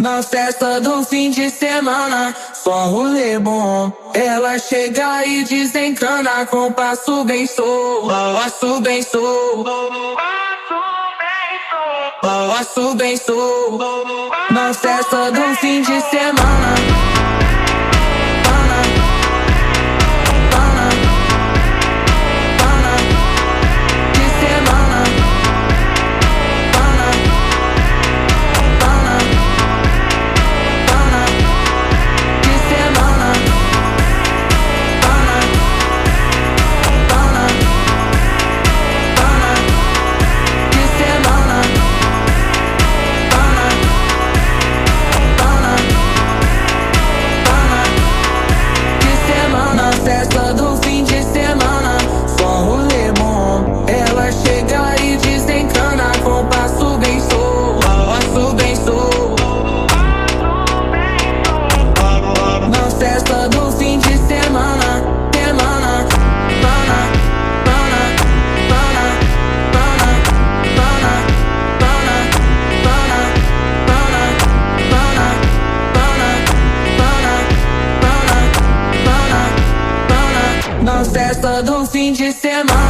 Na festa do fim de semana, só rolê bom. Ela chega e desencana com passo bem solto, passo bem solto, passo bem solto. Na festa do fim de semana. Festa do fim de semana, só rolê bom. Ela chega e desencana com passo bem solto, passo bem solto. Na festa do fim de semana, semana, pana, pana, pana, pana, pana, pana, pana, pana, pana, pana, pana, pana, pana. Na festa do fim de semana.